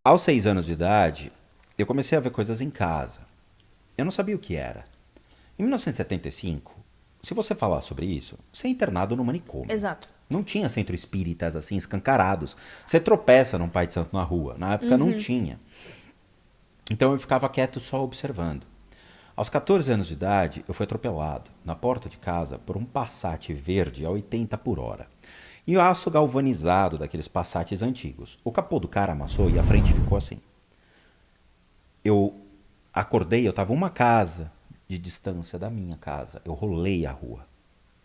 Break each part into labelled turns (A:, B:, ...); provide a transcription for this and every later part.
A: Aos 6 anos de idade, eu comecei a ver coisas em casa. Eu não sabia o que era. Em 1975, se você falar sobre isso, você é internado no manicômio.
B: Exato.
A: Não tinha centro espíritas assim escancarados. Você tropeça num pai de santo na rua. Na época não tinha. Então eu ficava quieto só observando. Aos 14 anos de idade, eu fui atropelado na porta de casa por um Passat verde a 80 por hora. E o aço galvanizado daqueles Passats antigos. O capô do cara amassou e a frente ficou assim. Eu acordei, eu estava uma casa de distância da minha casa. Eu rolei a rua.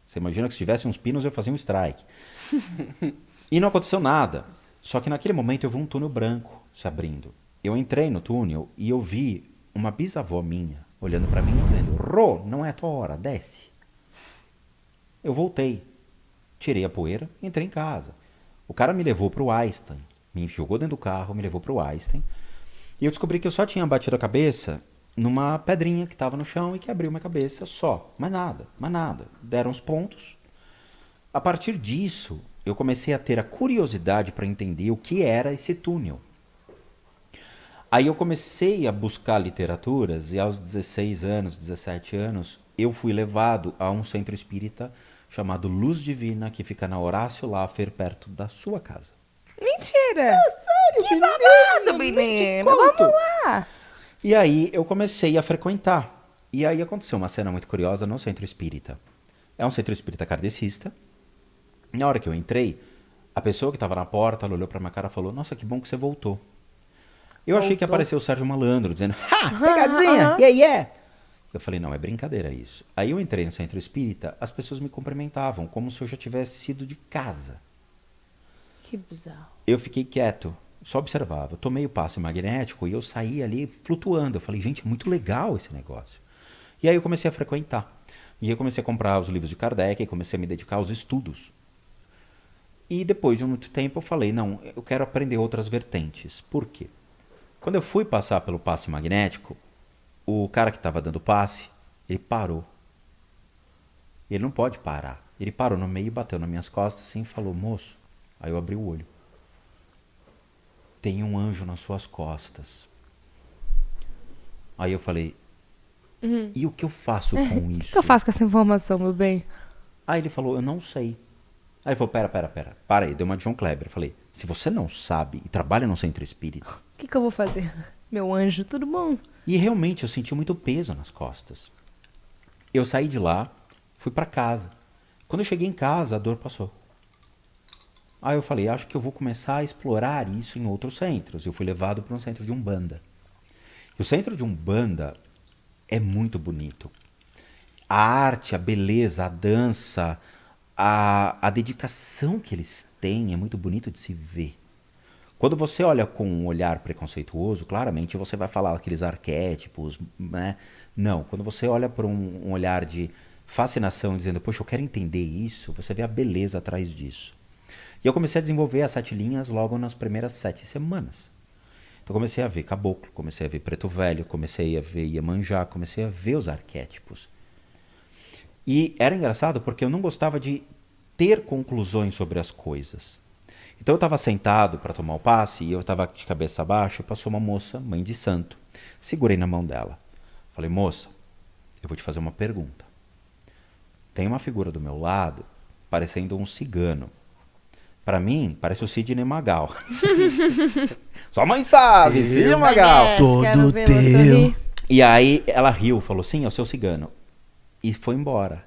A: Você imagina que se tivesse uns pinos eu fazia um strike. E não aconteceu nada. Só que naquele momento eu vi um túnel branco se abrindo. Eu entrei no túnel e eu vi uma bisavó minha olhando para mim e dizendo: Rô, não é a tua hora, desce. Eu voltei, tirei a poeira e entrei em casa. O cara me levou pro Einstein, me jogou dentro do carro, me levou pro Einstein. E eu descobri que eu só tinha batido a cabeça numa pedrinha que estava no chão e que abriu minha cabeça só. Mais nada, mais nada. Deram os pontos. A partir disso, eu comecei a ter a curiosidade para entender o que era esse túnel. Aí eu comecei a buscar literaturas e aos 16 anos, 17 anos, eu fui levado a um centro espírita chamado Luz Divina, que fica na Horácio Laffer, perto da sua casa.
B: Mentira!
A: Sério,
B: Babado,
A: nem te
B: menina!
A: conto.
B: Vamos lá!
A: E aí eu comecei a frequentar. E aí aconteceu uma cena muito curiosa no centro espírita. É um centro espírita kardecista. Na hora que eu entrei, a pessoa que estava na porta, ela olhou pra minha cara e falou: Nossa, que bom que você voltou. Eu achei que
B: Voltou.
A: apareceu o Sérgio Malandro, dizendo: Ha,
B: Aham,
A: pegadinha,
B: aham.
A: yeah, yeah. Eu falei: Não, é brincadeira isso. Aí eu entrei no centro espírita, as pessoas me cumprimentavam, como se eu já tivesse sido de casa.
B: Que bizarro.
A: Eu fiquei quieto, só observava. Eu tomei o passe magnético e eu saí ali flutuando. Eu falei: Gente, é muito legal esse negócio. E aí eu comecei a frequentar. E eu comecei a comprar os livros de Kardec e comecei a me dedicar aos estudos. E depois de muito tempo eu falei: Não, eu quero aprender outras vertentes. Por quê? Quando eu fui passar pelo passe magnético, o cara que estava dando o passe, ele parou. Ele não pode parar. Ele parou no meio, bateu nas minhas costas assim e falou: Moço. Aí eu abri o olho. Tem um anjo nas suas costas. Aí eu falei: E o que eu faço com
B: O que
A: isso?
B: eu faço com essa informação, meu bem?
A: Aí ele falou: Eu não sei. Aí ele falou: Pera. Para aí, deu uma de João Kleber. Eu falei: Se você não sabe e trabalha no centro espírita.
B: O que eu vou fazer? Meu anjo, tudo bom?
A: E realmente eu senti muito peso nas costas. Eu saí de lá, fui pra casa. Quando eu cheguei em casa, a dor passou. Aí eu falei: Acho que eu vou começar a explorar isso em outros centros. Eu fui levado para um centro de Umbanda. E o centro de Umbanda é muito bonito. A arte, a beleza, a dança, a dedicação que eles têm é muito bonito de se ver. Quando você olha com um olhar preconceituoso, claramente você vai falar aqueles arquétipos, né? Não, quando você olha por um olhar de fascinação, dizendo: Poxa, eu quero entender isso, você vê a beleza atrás disso. E eu comecei a desenvolver as 7 linhas logo nas primeiras 7 semanas. Então comecei a ver caboclo, comecei a ver preto velho, comecei a ver Iemanjá, comecei a ver os arquétipos. E era engraçado porque eu não gostava de ter conclusões sobre as coisas. Então eu estava sentado para tomar o passe e eu estava de cabeça baixa e passou uma moça, mãe de santo. Segurei na mão dela. Falei: Moça, eu vou te fazer uma pergunta. Tem uma figura do meu lado parecendo um cigano. Para mim, parece o Sidney Magal. Sua mãe sabe, Sidney Magal.
B: Quero
C: Todo
B: vê-la
C: teu.
B: sorrir.
A: E aí ela riu, falou: Sim, é o seu cigano. E foi embora.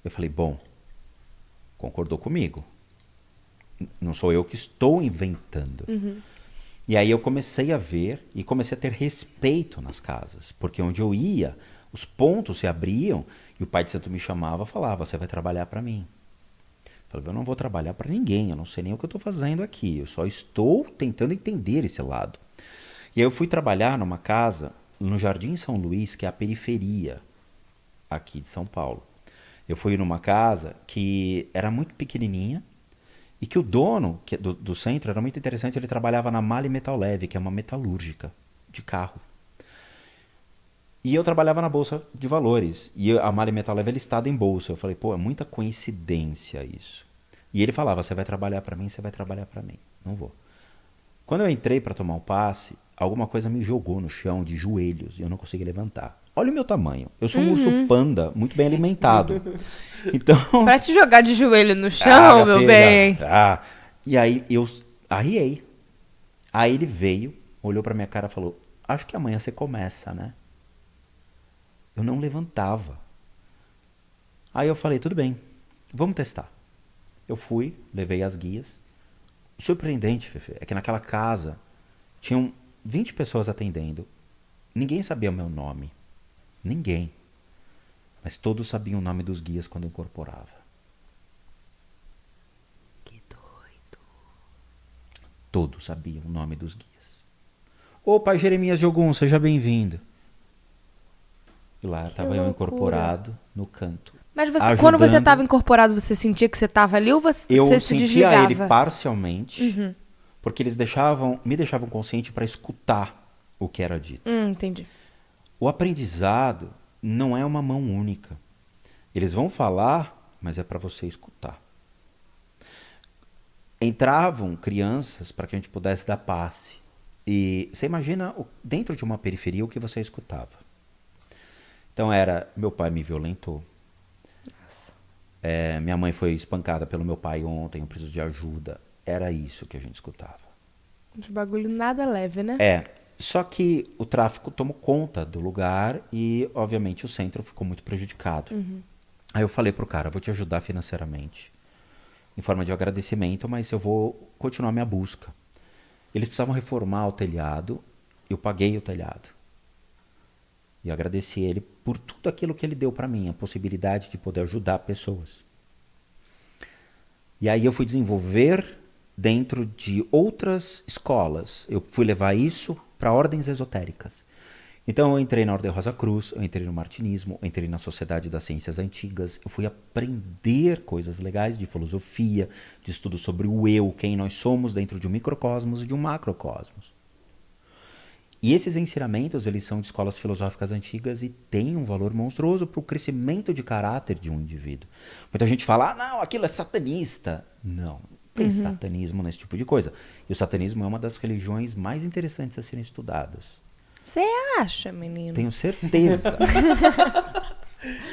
A: Eu falei: Bom, concordou comigo. Não sou eu que estou inventando. E aí eu comecei a ver e comecei a ter respeito nas casas. Porque onde eu ia, os pontos se abriam e o pai de santo me chamava e falava: Você vai trabalhar para mim. Eu falei: Eu não vou trabalhar para ninguém, eu não sei nem o que eu estou fazendo aqui. Eu só estou tentando entender esse lado. E aí eu fui trabalhar numa casa no Jardim São Luís, que é a periferia aqui de São Paulo. Eu fui numa casa que era muito pequenininha e que o dono do centro era muito interessante. Ele trabalhava na Mali Metal Leve, que é uma metalúrgica de carro. E eu trabalhava na Bolsa de Valores. E a Mali Metal Leve é listada em bolsa. Eu falei: Pô, é muita coincidência isso. E ele falava: Você vai trabalhar para mim, você vai trabalhar para mim. Não vou. Quando eu entrei para tomar o passe, alguma coisa me jogou no chão de joelhos e eu não consegui levantar. Olha o meu tamanho. Eu sou um urso panda muito bem alimentado. Então...
B: Pra te jogar de joelho no chão, meu
A: filha.
B: bem.
A: E aí eu arriei. Aí ele veio, olhou pra minha cara e falou: acho que amanhã você começa, né? Eu não levantava. Aí eu falei: tudo bem, vamos testar. Eu fui, levei as guias. O surpreendente, Fefe, é que naquela casa tinham 20 pessoas atendendo. Ninguém sabia o meu nome. Ninguém. Mas todos sabiam o nome dos guias quando eu incorporava.
B: Que doido.
A: Todos sabiam o nome dos guias. Ô, pai Jeremias Jogum, seja bem-vindo. E lá estava eu incorporado no canto.
B: Mas
A: ajudando.
B: quando você estava incorporado, você sentia que você estava ali ou você se
A: sentia
B: desligava?
A: ele parcialmente, porque eles me deixavam consciente para escutar o que era dito.
B: Entendi.
A: O aprendizado não é uma mão única. Eles vão falar, mas é para você escutar. Entravam crianças para que a gente pudesse dar passe. E você imagina dentro de uma periferia o que você escutava. Então era: meu pai me violentou. Minha mãe foi espancada pelo meu pai ontem, eu preciso de ajuda. Era isso que a gente escutava.
B: De bagulho nada leve, né?
A: Só que o tráfico tomou conta do lugar e, obviamente, o centro ficou muito prejudicado. Aí eu falei pro cara: vou te ajudar financeiramente, em forma de agradecimento, mas eu vou continuar minha busca. Eles precisavam reformar o telhado, eu paguei o telhado. E agradeci ele por tudo aquilo que ele deu para mim, a possibilidade de poder ajudar pessoas. E aí eu fui desenvolver dentro de outras escolas. Eu fui levar isso para ordens esotéricas. Então eu entrei na Ordem Rosa Cruz, eu entrei no Martinismo, eu entrei na Sociedade das Ciências Antigas, eu fui aprender coisas legais de filosofia, de estudo sobre o eu, quem nós somos dentro de um microcosmos e de um macrocosmos. E esses ensinamentos, eles são de escolas filosóficas antigas e têm um valor monstruoso para o crescimento de caráter de um indivíduo. Muita gente fala: não, aquilo é satanista. Não tem satanismo nesse tipo de coisa. E o satanismo é uma das religiões mais interessantes a serem estudadas.
B: Você acha, menino?
A: Tenho certeza.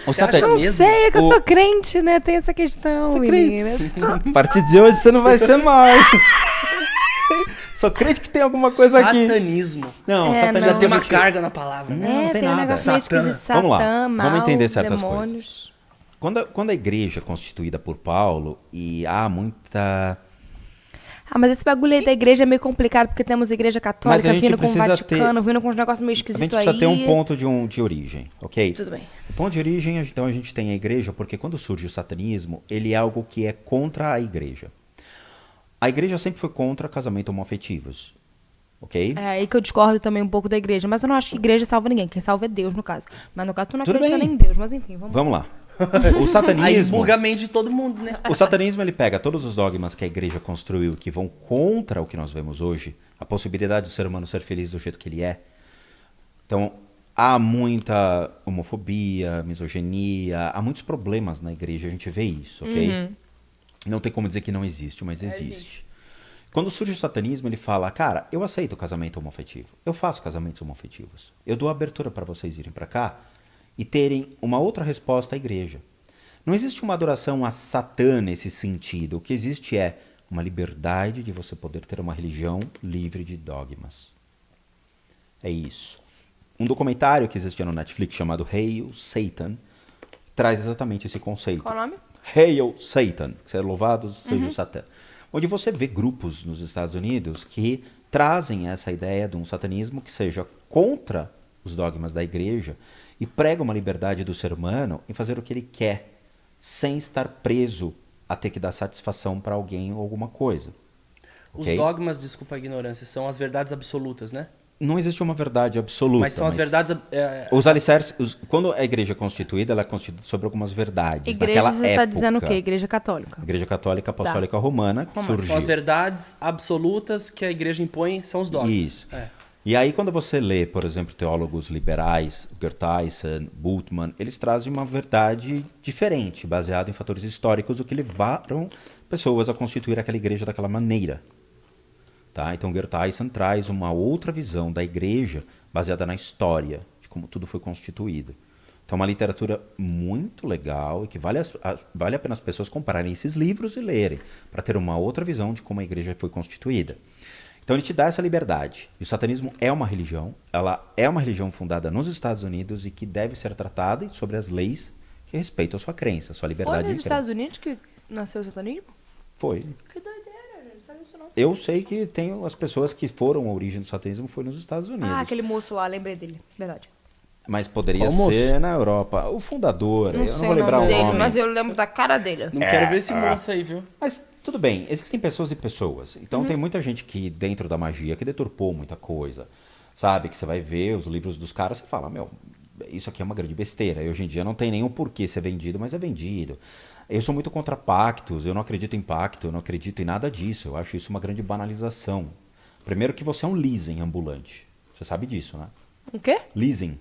B: Não sei, é que eu sou crente, né? Tem essa questão, menina.
A: A partir de hoje você não vai ser mais. Só crente que tem alguma coisa aqui.
C: Satanismo.
A: Não, satanismo
C: Já tem uma carga na palavra.
A: Não tem
B: um
A: nada.
B: negócio meio esquisito, Satã,
A: Vamos lá,
B: mal,
A: vamos entender certas
B: demônios.
A: coisas. Quando a igreja é constituída por Paulo, e há muita...
B: Mas esse bagulho aí da igreja é meio complicado, porque temos igreja católica vindo com o Vaticano, vindo com uns negócios meio esquisitos aí.
A: A gente precisa ter um ponto de origem, ok?
B: Tudo bem.
A: O ponto de origem, então a gente tem a igreja, porque quando surge o satanismo, ele é algo que é contra a igreja. A igreja sempre foi contra casamento homoafetivos, ok?
B: É aí que eu discordo também um pouco da igreja, mas eu não acho que igreja salva ninguém, quem salva é Deus, no caso. Mas no caso tu não
A: Tudo
B: acredita
A: bem.
B: nem em Deus, mas enfim, vamos lá.
A: Vamos lá. O satanismo...
C: Aí buga a mente de todo mundo, né?
A: O satanismo, ele pega todos os dogmas que a igreja construiu que vão contra o que nós vemos hoje, a possibilidade do ser humano ser feliz do jeito que ele é. Então, há muita homofobia, misoginia, há muitos problemas na igreja, a gente vê isso, ok? Não tem como dizer que não existe, mas existe. Quando surge o satanismo, ele fala: cara, eu aceito o casamento homoafetivo, eu faço casamentos homoafetivos, eu dou abertura para vocês irem para cá e terem uma outra resposta à igreja. Não existe uma adoração a Satã nesse sentido. O que existe é uma liberdade de você poder ter uma religião livre de dogmas. É isso. Um documentário que existia no Netflix chamado Hail Satan traz exatamente esse conceito.
B: Qual o nome?
A: Hail Satan, que seja louvado seja o Satã. Onde você vê grupos nos Estados Unidos que trazem essa ideia de um satanismo que seja contra os dogmas da igreja e prega uma liberdade do ser humano em fazer o que ele quer, sem estar preso a ter que dar satisfação para alguém ou alguma coisa.
C: Os
A: Okay?
C: dogmas, desculpa a ignorância, são as verdades absolutas, né?
A: Não existe uma verdade absoluta.
C: Mas são as verdades...
A: Os alicerces, quando a igreja é constituída, ela é constituída sobre algumas verdades.
B: Igreja,
A: naquela
B: você
A: época.
B: está dizendo o quê? Igreja católica.
A: Igreja Católica Apostólica Romana, que surgiu.
C: São as verdades absolutas que a igreja impõe, são os dogmas.
A: Isso.
C: É.
A: E aí, quando você lê, por exemplo, teólogos liberais, Gertheisen, Bultmann, eles trazem uma verdade diferente, baseada em fatores históricos, o que levaram pessoas a constituir aquela igreja daquela maneira. Tá? Então, Geert Aysen traz uma outra visão da igreja baseada na história, de como tudo foi constituído. Então, é uma literatura muito legal e que vale a pena as pessoas comprarem esses livros e lerem, para ter uma outra visão de como a igreja foi constituída. Então, ele te dá essa liberdade. E o satanismo é uma religião, ela é uma religião fundada nos Estados Unidos e que deve ser tratada sobre as leis que respeitam a sua crença, a sua liberdade de crença.
B: Foi nos Estados Unidos que nasceu o satanismo?
A: Foi.
B: Que doideira, eu não sabia isso não.
A: Eu sei que tem as pessoas que foram a origem do satanismo foi nos Estados Unidos.
B: Ah, aquele moço lá, lembrei dele, verdade.
A: Mas poderia
C: Qual
A: ser
C: moço?
A: na Europa. O fundador,
B: Não
A: eu
B: sei
A: não vou lembrar o
B: dele,
A: nome.
B: mas eu lembro da cara dele.
C: Não quero ver esse moço aí, viu?
A: Mas tudo bem, existem pessoas e pessoas. Então tem muita gente que dentro da magia que deturpou muita coisa. Sabe? Que você vai ver os livros dos caras e fala, meu, isso aqui é uma grande besteira. E hoje em dia não tem nenhum porquê ser vendido, mas é vendido. Eu sou muito contra pactos, eu não acredito em pacto, eu não acredito em nada disso. Eu acho isso uma grande banalização. Primeiro que você é um leasing ambulante. Você sabe disso, né?
B: O quê?
A: Leasing.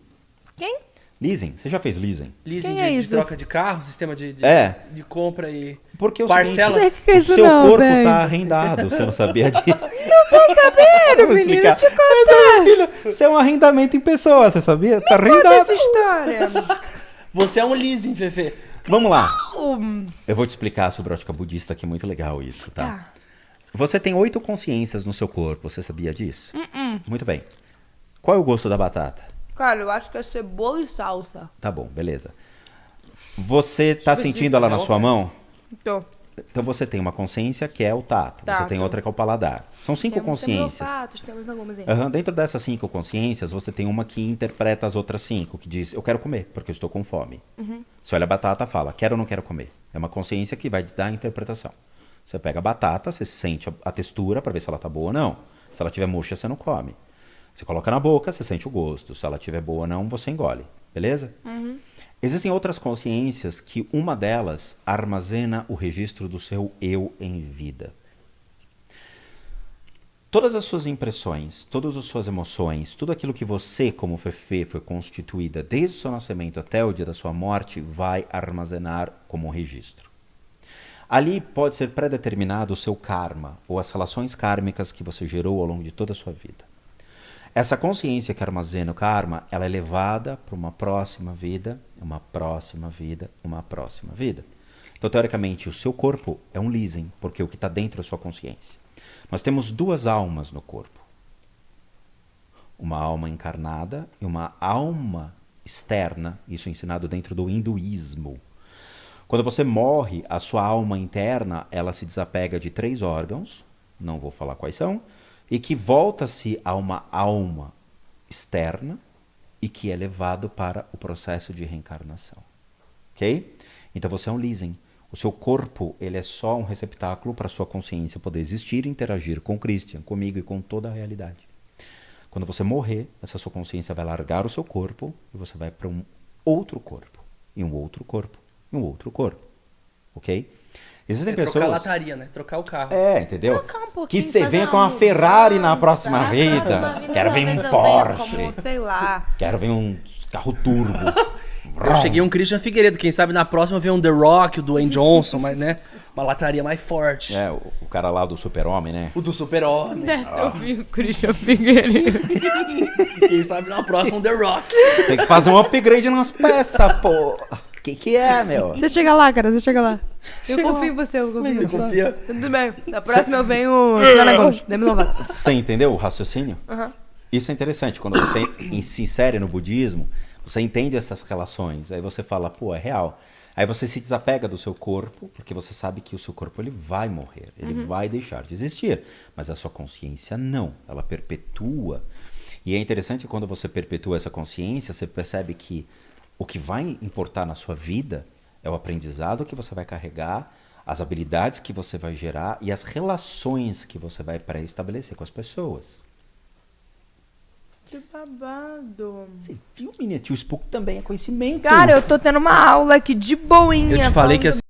B: Quem?
A: Leasing. Você já fez leasing?
C: Leasing
B: Quem é
C: de
B: isso?
C: troca de carro, sistema de
A: É.
C: compra e
A: Porque o
C: parcelas.
A: seguinte,
B: Sei que é
A: o
B: isso
A: seu
B: não,
A: corpo
B: velho.
A: tá arrendado, você não sabia disso?
B: Sério,
A: Vou
B: menino,
A: explicar.
B: te contar.
A: Filho, isso é um arrendamento em pessoa, você sabia? Tá
B: Conta
A: arrendado.
B: essa história.
C: Você é um leasing, Fefe.
A: Vamos lá. Eu vou te explicar sobre a ótica budista, que é muito legal isso, tá?
B: Tá.
A: Você tem 8 consciências no seu corpo, você sabia disso? Muito bem. Qual é o gosto da batata?
B: Cara, eu acho que é cebola e salsa.
A: Tá bom, beleza. Você tá sentindo ela na sua mão?
B: Então,
A: Então você tem uma consciência que é o tato,
B: Tá,
A: você tem
B: tá.
A: outra que é o paladar. São 5 consciências.
B: Temos algumas aí.
A: Dentro dessas 5 consciências, você tem uma que interpreta as outras 5, que diz, eu quero comer, porque eu estou com fome. Você olha a batata, fala, quero ou não quero comer. É uma consciência que vai te dar a interpretação. Você pega a batata, você sente a textura para ver se ela tá boa ou não. Se ela tiver murcha, você não come. Você coloca na boca, você sente o gosto. Se ela tiver boa ou não, você engole. Beleza? Existem outras consciências que uma delas armazena o registro do seu eu em vida. Todas as suas impressões, todas as suas emoções, tudo aquilo que você, como Fefe, foi constituída desde o seu nascimento até o dia da sua morte, vai armazenar como um registro. Ali pode ser predeterminado o seu karma, ou as relações kármicas que você gerou ao longo de toda a sua vida. Essa consciência que armazena o karma, ela é levada para uma próxima vida, uma próxima vida, uma próxima vida. Então, teoricamente, o seu corpo é um leasing, porque o que está dentro é a sua consciência. Nós temos 2 almas no corpo. Uma alma encarnada e uma alma externa, isso é ensinado dentro do hinduísmo. Quando você morre, a sua alma interna, ela se desapega de 3 órgãos, não vou falar quais são, e que volta-se a uma alma externa e que é levado para o processo de reencarnação. Ok? Então você é um leasing. O seu corpo, ele é só um receptáculo para a sua consciência poder existir e interagir com o Christian, comigo e com toda a realidade. Quando você morrer, essa sua consciência vai largar o seu corpo e você vai para um outro corpo, e um outro corpo, e um outro corpo. Ok? Existem pessoas...
C: Trocar a lataria, né? Trocar o carro.
A: Entendeu?
B: Trocar um pouquinho,
A: Que você
B: fazer
A: venha
B: uma
A: com uma
B: mudança,
A: Ferrari na próxima
B: na
A: vida.
B: próxima vida,
A: Quero ver
B: talvez
A: um
B: eu venha
A: Porsche.
B: como, sei lá.
A: Quero ver um carro turbo.
C: Eu cheguei um Christian Figueiredo. Quem sabe na próxima vem um The Rock, o Dwayne Johnson, mas né? Uma lataria mais forte.
A: O cara lá do Super-Homem, né?
C: O do Super-Homem.
B: Desce eu vi o Christian Figueiredo.
C: Quem sabe na próxima um The Rock.
A: Tem que fazer um upgrade nas peças, pô. Que é, meu?
B: Você chega lá, cara, você chega lá. Eu confio em você, eu confio em
C: Você
B: você.
C: confia?
B: Tudo bem. Na próxima eu venho tirar negócio. Dê-me louvado.
A: Você entendeu o raciocínio?
B: Aham.
A: Isso é interessante. Quando você se insere no budismo, você entende essas relações. Aí você fala, pô, é real. Aí você se desapega do seu corpo, porque você sabe que o seu corpo ele vai morrer, ele vai deixar de existir. Mas a sua consciência não, ela perpetua. E é interessante que quando você perpetua essa consciência, você percebe que o que vai importar na sua vida é o aprendizado que você vai carregar, as habilidades que você vai gerar e as relações que você vai pré-estabelecer com as pessoas.
B: Que babado.
A: Você viu, menina? Tio Spook também é conhecimento.
B: Cara, eu tô tendo uma aula aqui de boinha.
C: Eu te falei que ia
B: falando